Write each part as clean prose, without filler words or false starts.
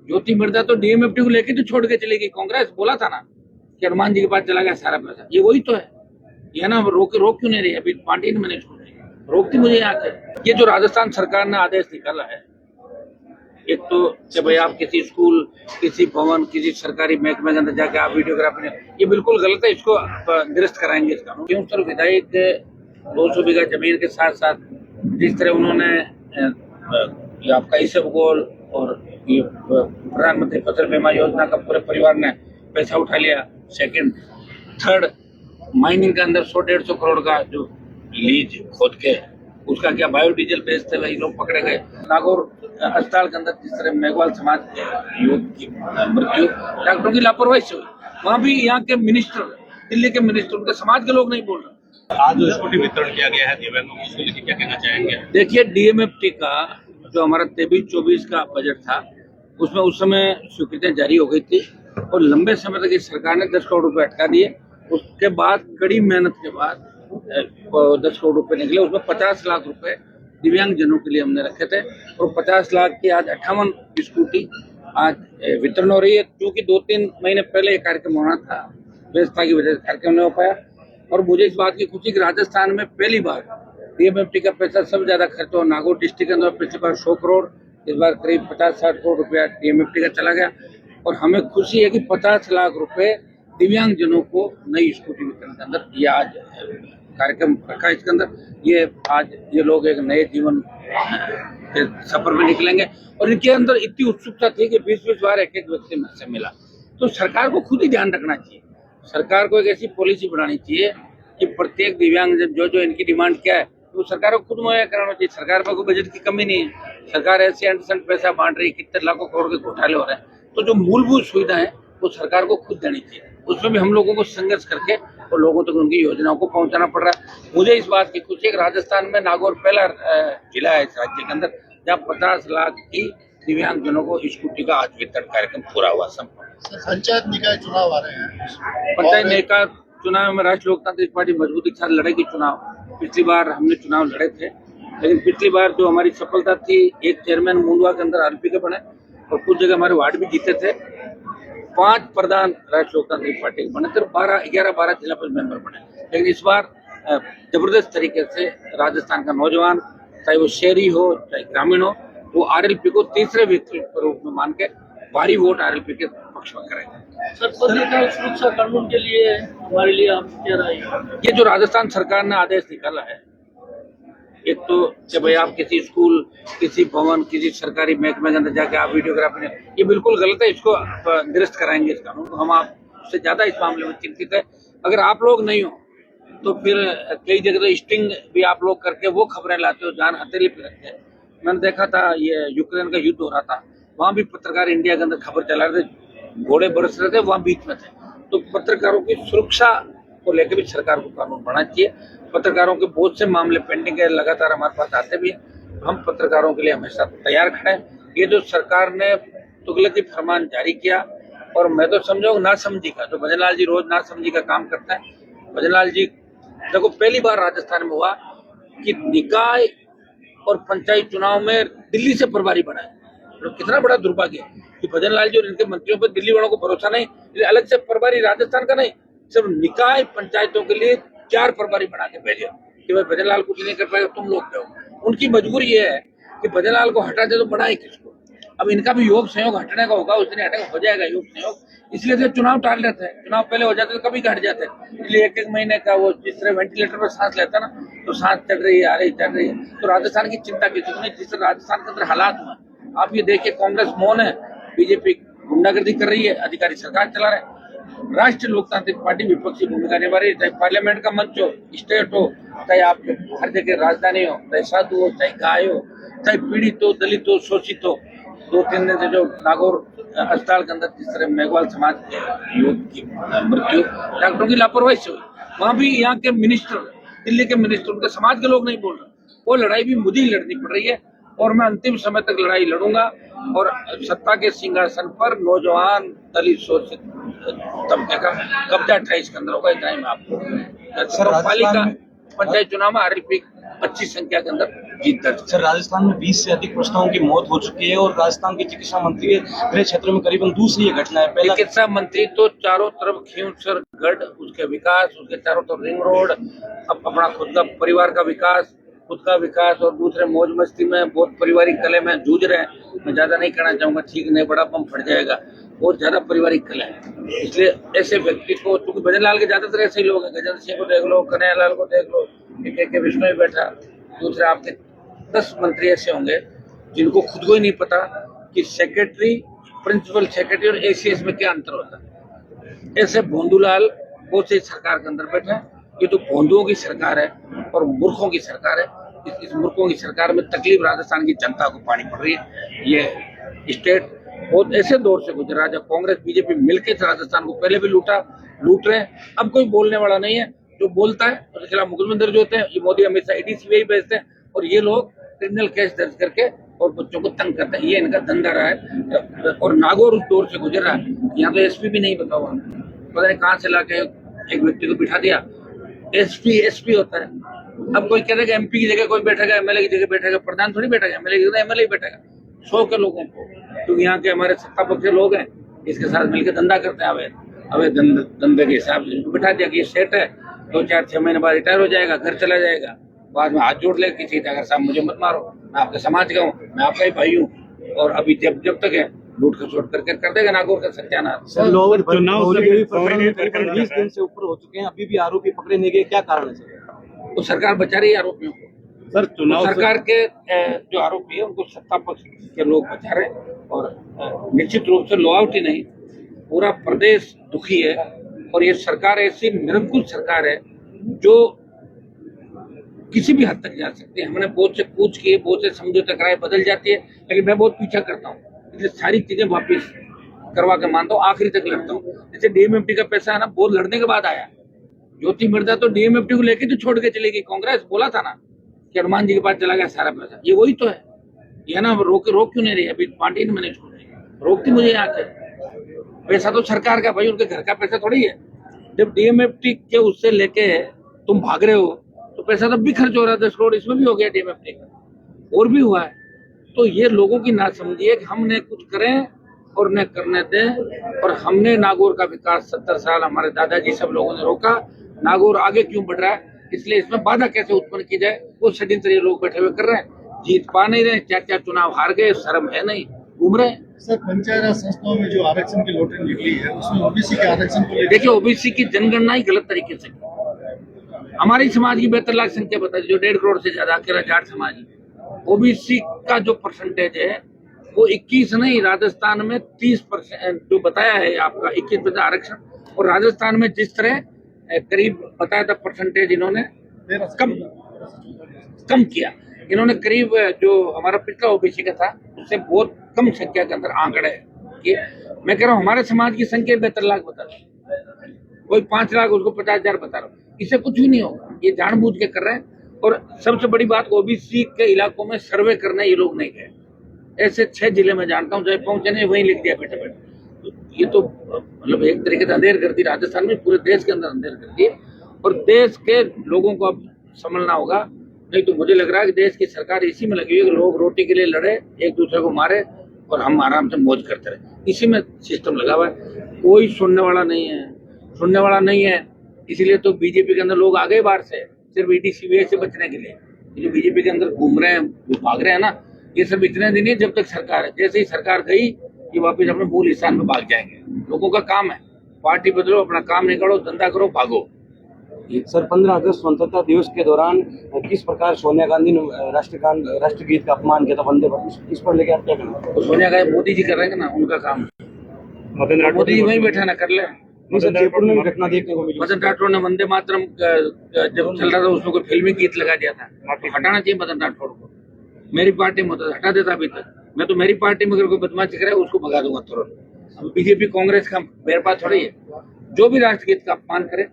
ज्योति मिर्जा तो डीएमएफटी को लेके तो छोड़ के चली गई, कांग्रेस बोला था ना कि हनुमान जी के पास चला गया सारा पैसा, ये वही तो है। ये ना रोक क्यों नहीं रही, अभी पार्टी ने मैंने छोड़ दी, रोकती मुझे यहाँ के। ये जो राजस्थान सरकार ने आदेश निकाला है, एक तो कि भाई आप किसी स्कूल, किसी भवन, किसी सरकारी महकमे के अंदर जाके आप वीडियोग्राफी, ये बिल्कुल गलत है, इसको निरस्त कराएंगे इसका। क्यों सर, विधायक 200 बीघा जमीन के साथ साथ जिस तरह उन्होंने ये आपका इसबगोल और ये प्रधानमंत्री फसल बीमा योजना का पूरे परिवार ने पैसा उठा लिया, सेकंड थर्ड माइनिंग के अंदर 100-150 करोड़ का जो लीज खोद के उसका क्या बायोडीजल बेचते वही लोग पकड़े गए। नागौर अस्पताल के अंदर जिस तरह मेघवाल समाज के युवक की मृत्यु डॉक्टरों की लापरवाही से हुई, वहाँ भी यहाँ के मिनिस्टर, दिल्ली के मिनिस्टर, उनके समाज के लोग नहीं बोल रहे। आज स्कूटी वितरण किया गया है दिव्यांगों को, उसके लिए क्या कहना चाहेंगे? देखिए, डीएमएफटी का जो हमारा 23-24 का बजट था उसमें उस समय स्वीकृतियां जारी हो गई थी और लंबे समय तक इस सरकार ने 10 करोड़ रुपए अटका दिए। उसके बाद कड़ी मेहनत के बाद 10 करोड़ रुपए निकले, उसमें 50 लाख रुपए दिव्यांग जनों के लिए हमने रखे थे और 50 लाख की आज 58 स्कूटी आज वितरण हो रही है। क्योंकि 2-3 महीने पहले ये कार्यक्रम होना था, व्यवस्था की वजह से कार्यक्रम नहीं हो पाया। और मुझे इस बात की खुशी कि राजस्थान में पहली बार डीएमएफटी का पैसा सबसे ज्यादा खर्च हो नागौर डिस्ट्रिक्ट के अंदर, पिछली बार 100 करोड़, इस बार करीब 50-60 करोड़ रुपया डीएमएफटी का चला गया। और हमें खुशी है कि 50 लाख रुपए दिव्यांग जनों को नई स्कूटी वितरण के अंदर ये आज कार्यक्रम रखा। इसके अंदर ये आज ये लोग एक नए जीवन के सफर में निकलेंगे और इनके अंदर इतनी उत्सुकता थी कि 20-20 बार एक व्यक्ति से मिला। तो सरकार को खुद ही ध्यान रखना चाहिए, सरकार को एक ऐसी पॉलिसी बनानी चाहिए कि प्रत्येक दिव्यांग जो इनकी डिमांड क्या है तो सरकार को खुद मुहैया कराना चाहिए। सरकार पर कोई बजट की कमी नहीं है, सरकार ऐसे अंडसंड पैसा बांट रही है, कितने लाखों करोड़ के घोटाले हो रहे हैं। तो जो मूलभूत सुविधा है वो सरकार को खुद देनी चाहिए, उसमें भी हम लोगों को संघर्ष करके और लोगों तक उनकी योजनाओं को पहुंचाना पड़ रहा है। मुझे इस बात की खुशी है कि राजस्थान में नागौर पहला जिला है इस राज्य के अंदर जहाँ 50 लाख की दिव्यांग जनों को स्कूटी का आज वितरण कार्यक्रम पूरा हुआ संपन्न। पंचायत निकाय चुनाव आ रहे हैं, पंचायत निकाय चुनाव में राष्ट्रीय लोकतांत्रिक पार्टी मजबूती के साथ लड़ेगी चुनाव। पिछली बार हमने चुनाव लड़े थे, लेकिन पिछली बार जो हमारी सफलता थी, एक चेयरमैन मुंडवा के अंदर आरपी के बने और कुछ जगह हमारे वार्ड भी जीते थे। 5 प्रधान राष्ट्रीय लोकतांत्रिक पार्टी के बने थे, 11-12 जिला परिषद मेंबर बने। लेकिन इस बार जबरदस्त तरीके से राजस्थान का नौजवान, चाहे वो शहरी हो चाहे ग्रामीण हो, वो आरएलपी को तीसरे विकल्प के रूप में मान के भारी वोट आरएलपी के पक्ष में करेंगे। सर, पत्रकार सुरक्षा कानून के लिए हमारे लिए आप क्या राय है? ये जो राजस्थान सरकार ने आदेश निकाला है, एक तो कि भाई आप किसी स्कूल, किसी भवन, किसी सरकारी महकमे के अंदर जाके आप वीडियोग्राफी, ये बिल्कुल गलत है, इसको निरस्त कराएंगे इस कानून को। हम आपसे ज्यादा इस मामले में चिंतित है। अगर आप लोग नहीं हो तो फिर कई जगह तो स्टिंग भी आप लोग करके वो खबरें लाते हो, जान हथेली पे रखते हैं। मैंने देखा था ये यूक्रेन का युद्ध हो रहा था, वहां भी पत्रकार इंडिया के अंदर खबर चला रहे थे, घोड़े बरस रहे थे, वहां बीच में थे। तो पत्रकारों की सुरक्षा को लेकर भी सरकार को कानून बनाना चाहिए। पत्रकारों के बहुत से मामले पेंडिंग है, लगातार हमारे पास आते भी हैं। हम पत्रकारों के लिए हमेशा तैयार खड़े हैं। ये जो सरकार ने तुगलकी फरमान जारी किया, और मैं तो समझो नासमझी का, जो भजनलाल जी रोज नासमझी का काम करते हैं। भजनलाल जी देखो, पहली बार राजस्थान में हुआ कि निकाय और पंचायत चुनाव में दिल्ली से प्रभारी बनाए। तो कितना बड़ा दुर्भाग्य है कि भजनलाल जी और इनके मंत्रियों पर दिल्ली वालों को भरोसा नहीं, अलग से प्रभारी राजस्थान का नहीं, सिर्फ निकाय पंचायतों के लिए 4 प्रभारी बना के भेजे कि भाई भजनलाल कुछ नहीं कर पाएगा, तुम लोग कहो। उनकी मजबूरी ये है कि भजनलाल को हटा दे तो बनाए किसको। अब इनका भी योग संयोग हटने का होगा, उस दिन हटेगा, हो जाएगा योग संयोग, इसलिए तो चुनाव टाल लेते हैं। चुनाव पहले हो जाते तो कभी घट जाते हैं। इसलिए 1-1 महीने का वो जिस तरह वेंटिलेटर पर सांस लेता ना, तो सांस चढ़ रही है, आ रही, चढ़ रही है। तो राजस्थान की चिंता की नहीं, जिस तरह राजस्थान के अंदर हालात हुआ, आप ये देखिए, कांग्रेस मौन है, बीजेपी गुंडागर्दी कर रही है, अधिकारी सरकार चला रहे हैं। राष्ट्रीय लोकतांत्रिक पार्टी विपक्षी भूमिका निभा रही है, चाहे पार्लियामेंट का मंच हो, स्टेट हो, चाहे आपके हर जगह राजधानी हो, चाहे साधु हो, चाहे गाय हो, चाहे पीड़ित हो, दलित हो, शोषित हो। 2-3 दिन से जो नागौर अस्पताल के अंदर जिस तरह मेघवाल समाज के युवक की मृत्यु डॉक्टरों की लापरवाही से हुई, वहां भी यहाँ के मिनिस्टर, दिल्ली के मिनिस्टर, उनके समाज के लोग नहीं बोल रहे। वो लड़ाई भी मुझे ही लड़नी पड़ रही है और मैं अंतिम समय तक लड़ाई लड़ूंगा। और सत्ता के सिंहासन पर नौजवान, दलित, शोषित तबके का कब्जा 28 के अंदर होगा, इतना ही मैं आपको। पालिका पंचायत चुनाव में आरएलपी अच्छी संख्या के अंदर जीत दर्ज। सर, राजस्थान में 20 से अधिक प्रश्नों की मौत हो चुकी है और राजस्थान के चिकित्सा मंत्री गृह क्षेत्र में करीबन दूसरी ये घटना है। पहला चिकित्सा मंत्री तो चारों तरफ खींवसर गढ़, उसके विकास, उसके चारों तरफ रिंग रोड, अपना खुद का परिवार का विकास, खुद का विकास, और दूसरे मौज मस्ती में बहुत पारिवारिक कले में जूझ रहे हैं। मैं ज्यादा नहीं कहना चाहूंगा, ठीक नहीं, बड़ा बम फट जाएगा, बहुत ज्यादा पारिवारिक कला है। इसलिए ऐसे व्यक्ति को, क्योंकि भजन लाल के ज्यादातर ऐसे ही लोग हैं, गजेंद्र सिंह को देख लो, कन्हैया लाल को देख लो, के विष्णु ही बैठा, दूसरे आपके 10 मंत्री ऐसे होंगे जिनको खुद को ही नहीं पता कि सेक्रेटरी, प्रिंसिपल सेक्रेटरी और एसीएस में क्या अंतर होता है। ऐसे भोंदूलाल बहुत से सरकार के अंदर बैठे हैं। ये तो भोंदुओं की सरकार है और मूर्खों की सरकार है। इस मूर्खों की सरकार में तकलीफ राजस्थान की जनता को पानी पड़ रही है। ये स्टेट बहुत ऐसे दौर से गुजरा जब कांग्रेस बीजेपी मिलकर राजस्थान को पहले भी लूट रहे हैं। अब कोई बोलने वाला नहीं है। जो बोलता है उसके खिलाफ मुकदमे दर्ज होते हैं। ये मोदी हमेशा ईडी सीबीआई भेजते हैं और ये लोग क्रिमिनल केस दर्ज करके और बच्चों को तंग करते हैं। ये इनका धंधा रहा है। और नागौर उस दौर से गुजर रहा है। यहाँ तो एसपी भी नहीं बता हुआ, पता नहीं कहाँ से लाके एक व्यक्ति को बिठा दिया। एसपी होता है। अब कोई कह देगा एमपी की जगह कोई बैठेगा, एमएलए की जगह बैठेगा, प्रधान थोड़ी बैठेगा, एमएलए की जगह एमएलए बैठेगा। 100 के लोगों को, क्योंकि यहाँ के हमारे सत्ता पक्ष के लोग हैं, इसके साथ मिलकर धंधा करते हैं। अवैध धंधे के हिसाब से बिठा दिया कि ये सेट है, 2-4-6 महीने बाद रिटायर हो जाएगा, घर चला जाएगा, बाद में हाथ जोड़ लेगा किसी, अगर साहब मुझे मत मारो, मैं आपके समाज का हूँ, मैं आपका ही भाई हूँ। और अभी जब तक है लूट खसोट करके कर देगा नागौर का सत्यानाश। चुनाव 20 दिन से ऊपर हो चुके हैं, अभी भी आरोपी पकड़े नहीं गए, क्या कारण है सर? तो सरकार बचा रही है आरोपियों को। सर, चुनाव सरकार के जो आरोपी है उनको सत्ता पक्ष के लोग बचा रहे हैं। और निश्चित रूप से लोआउट ही नहीं, पूरा प्रदेश दुखी है। और ये सरकार ऐसी निरंकुश सरकार है जो किसी भी हद तक जा सकती है। हमने बहुत से पूछ किए, बहुत से समझौते कराए, बदल जाती है, लेकिन मैं बहुत पीछा करता हूँ, इसलिए सारी चीजें वापिस करवा के मानता हूँ, आखिरी तक लड़ता हूँ। जैसे डीएमएफटी का पैसा है ना, बहुत लड़ने के बाद आया। ज्योति मिर्जा तो डीएमएफटी को लेके तो छोड़ के चली गई, कांग्रेस बोला था ना कि हनुमान जी के पास चला गया सारा पैसा। ये वही तो है, ये ना रोक क्यों नहीं रही? अभी पार्टी ने मैंने छोड़ी, रोकती मुझे यहाँ के। पैसा तो सरकार का भाई, उनके घर का पैसा थोड़ी है। जब डीएमएफटी के उससे लेके तुम भाग रहे हो तो पैसा तब भी खर्च हो रहा है। 10 करोड़ इसमें भी हो गया डीएमएफटी का, और भी हुआ है। तो ये लोगों की ना समझिए कि हमने कुछ करें और न करने दें। और हमने नागौर का विकास 70 साल हमारे दादाजी सब लोगों ने रोका। नागौर आगे क्यों बढ़ रहा है, इसलिए इसमें बाधा कैसे उत्पन्न की जाए, वो षड्यंत्र ये लोग बैठे हुए कर रहे हैं। जीत पा नहीं रहे, 4 चुनाव हार गए, शर्म है नहीं, घूम रहे हैं। सर, पंचायत राज संस्थाओं में जो आरक्षण की लॉटरी निकली है उसमें ओबीसी के आरक्षण को देखिए, ओबीसी की जनगणना ही गलत तरीके से की। हमारी समाज की 72 लाख संख्या बताई, जो 1.5 करोड़ से ज्यादा के जाट समाज है। ओबीसी का जो परसेंटेज है वो 21 नहीं, राजस्थान में 30% जो बताया है आपका 21% आरक्षण। और राजस्थान में जिस तरह करीब बताया था परसेंटेज, इन्होंने कम किया। इन्होंने करीब जो हमारा पिछला ओबीसी का था उससे बहुत कम संख्या के अंदर आंकड़े कि मैं कह रहा हूँ हमारे समाज की संख्या 72 लाख बता रहा हूँ, कोई 5 लाख उसको 50,000 बता रहा हूँ। इससे कुछ भी नहीं होगा, ये जानबूझ के कर रहे हैं। और सबसे बड़ी बात, ओबीसी के इलाकों में सर्वे करने ये लोग नहीं गए। ऐसे 6 जिले में जानता हूँ, जब पहुंचे नहीं वहीं लिख दिया बैठे बैठे। तो ये तो मतलब एक तरीके से अंधेर कर दी राजस्थान में, पूरे देश के अंदर अंधेर कर दी। और देश के लोगों को अब संभलना होगा, नहीं तो मुझे लग रहा है कि देश की सरकार इसी में लगी हुई है कि लोग रोटी के लिए लड़े, एक दूसरे को मारे और हम आराम से मौज करते रहे। इसी में सिस्टम लगा हुआ है। कोई सुनने वाला नहीं है। इसीलिए तो बीजेपी के अंदर लोग आ गए बाहर से, सिर्फ ईडी सीबीआई से बचने के लिए। जो बीजेपी के अंदर घूम रहे हैं, भाग रहे हैं ना, ये सब इतने दिन ही जब तक सरकार है। जैसे ही सरकार गई ये वापस अपने मूल स्थान में भाग जाएंगे। लोगों का काम है, पार्टी बदलो, अपना काम निकालो, धंधा करो, भागो। सर, 15 अगस्त स्वतंत्रता दिवस के दौरान किस प्रकार सोनिया गांधी ने राष्ट्रगीत का अपमान किया था, वंदे भारत, इस पर लेके आप क्या कहना? तो सोनिया गांधी मोदी जी कर रहे हैं ना, उनका काम। मोदी जी वहीं बैठे ना, कर ले। जयपुर में घटना देखने को मिली। मदन राठौड़ ने वंदे मातरम जब चल रहा था उसमें कोई फिल्मी गीत लगा दिया था। हटाना चाहिए मदन राठौड़ को। मेरी पार्टी में होता हटा देता अभी तक। मैं तो मेरी पार्टी में अगर कोई बदमाशी करे उसको भगा दूंगा तुरंत। अब बीजेपी कांग्रेस का मेरे पास थोड़ी है। जो भी राष्ट्रगीत का अपमान करे,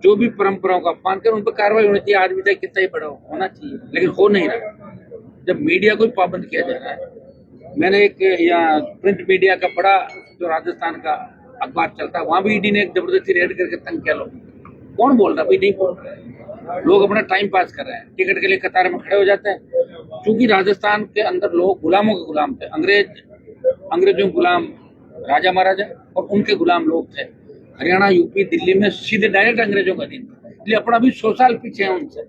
जो भी परंपराओं का अपमान करे, उन पर कार्रवाई होनी चाहिए। आदमी चाहे कितना ही बड़ा होना चाहिए, लेकिन हो नहीं रहा। जब मीडिया को पाबंद किया जा रहा है, मैंने एक यहाँ प्रिंट मीडिया का बड़ा जो राजस्थान का अखबार चलता है, वहां भी ईडी ने एक जबरदस्ती रेड करके तंग किया लोग। कौन बोल रहा? भाई नहीं बोल रहा है। लोग अपना टाइम पास कर रहे हैं, टिकट के लिए कतार में खड़े हो जाते हैं। क्योंकि राजस्थान के अंदर लोग गुलामों के गुलाम थे, अंग्रेजों के गुलाम राजा महाराजा और उनके गुलाम लोग थे। हरियाणा, यूपी, दिल्ली में सीधे डायरेक्ट अंग्रेजों का दिन था, इसलिए अपना भी 100 साल पीछे है उनसे।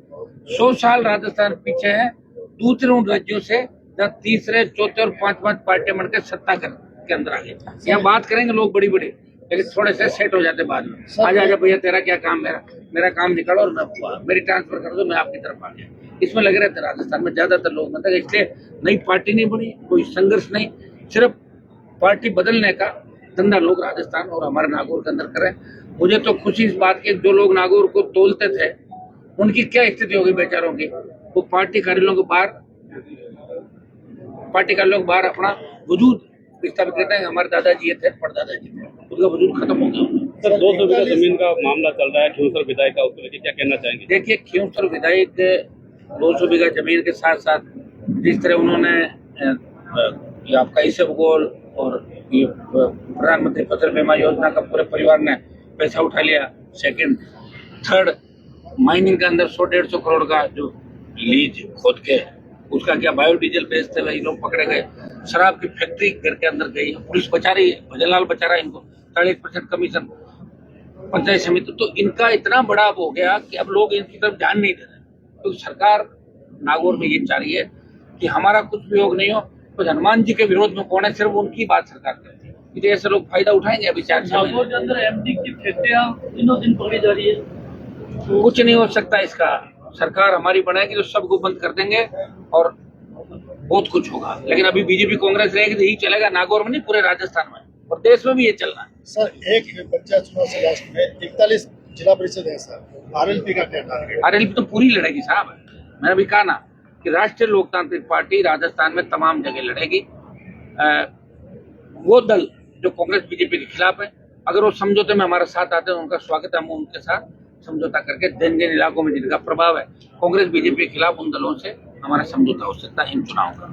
100 साल राजस्थान पीछे है दूसरे उन राज्यों से, जहाँ तीसरे, चौथे और पांच पार्टियां बनकर सत्ता के अंदर आ गए। यहाँ बात करेंगे लोग बड़ी बड़ी, लेकिन थोड़े से सेट हो जाते बाद में। आजा भैया, तेरा क्या काम, मेरा काम निकालो और मेरी ट्रांसफर कर दो, मैं आपकी तरफ आ गया। इसमें लगे रहते राजस्थान में ज्यादातर लोग, मतलब इसलिए नई पार्टी नहीं बनी, कोई संघर्ष नहीं, सिर्फ पार्टी बदलने का धंधा लोग राजस्थान और हमारे नागौर के अंदर करें। मुझे तो खुशी इस बात की, जो लोग नागौर को तोलते थे उनकी क्या स्थिति होगी बेचारों की। वो पार्टी कार्यालयों के बाहर अपना वजूद स्थापित करते हैं। हमारे दादाजी ये थे, परदादाजी थे, उनका वजूद खत्म हो गया। सर 200 बीघा जमीन का मामला चल रहा है खियोसर विधायक का, उसको लेकर क्या कहना चाहेंगे? देखिए, खियोसर विधायक 200 बीघा जमीन के साथ साथ जिस तरह उन्होंने ये आपका इसब गोल और ये प्रधानमंत्री फसल बीमा योजना का पूरे परिवार ने पैसा उठा लिया, सेकंड थर्ड माइनिंग के अंदर 100-150 करोड़ का जो लीज खोद के उसका क्या बायोडीजल बेचते हुए लोग पकड़े गए। शराब की फैक्ट्री घर के अंदर गई, पुलिस बचा रही है, भजनलाल बचा रहा है इनको, 40% कमीशन पंचायत समिति। तो इनका इतना बड़ा हो गया कि अब लोग इनकी तरफ ध्यान नहीं दे रहे। तो सरकार नागौर में ये चाह रही है कि हमारा कुछ भी योग नहीं हो, तो हनुमान जी के विरोध में कौन है, सिर्फ उनकी बात सरकार करती है। इसलिए ऐसे लोग फायदा उठाएंगे। अभी 4 साल नागौर के अंदर एमडी की फैक्ट्रियां दिनों दिन पकड़ी जा रही है। कुछ नहीं हो सकता इसका। सरकार हमारी बनाएगी तो सबको बंद कर देंगे और बहुत कुछ होगा। लेकिन अभी बीजेपी कांग्रेस रहेगी तो यही चलेगा, नागौर में नहीं, पूरे राजस्थान में और देश में भी ये चलना है। सर, एक पंचायत चुनाव से लास्ट में 41 जिला परिषद है सर, आरएलपी का क्या टारगेट? आरएलपी तो पूरी लड़ेगी साहब। मैंने अभी कहा ना कि राष्ट्रीय लोकतांत्रिक पार्टी राजस्थान में तमाम जगह लड़ेगी। वो दल जो कांग्रेस बीजेपी के खिलाफ है, अगर वो समझौते में हमारे साथ आते हैं उनका स्वागत है, हम उनके साथ समझौता करके जिन इलाकों में जिनका प्रभाव है कांग्रेस बीजेपी के खिलाफ, उन दलों से हमारा समझौता हो सकता है इन चुनावों का।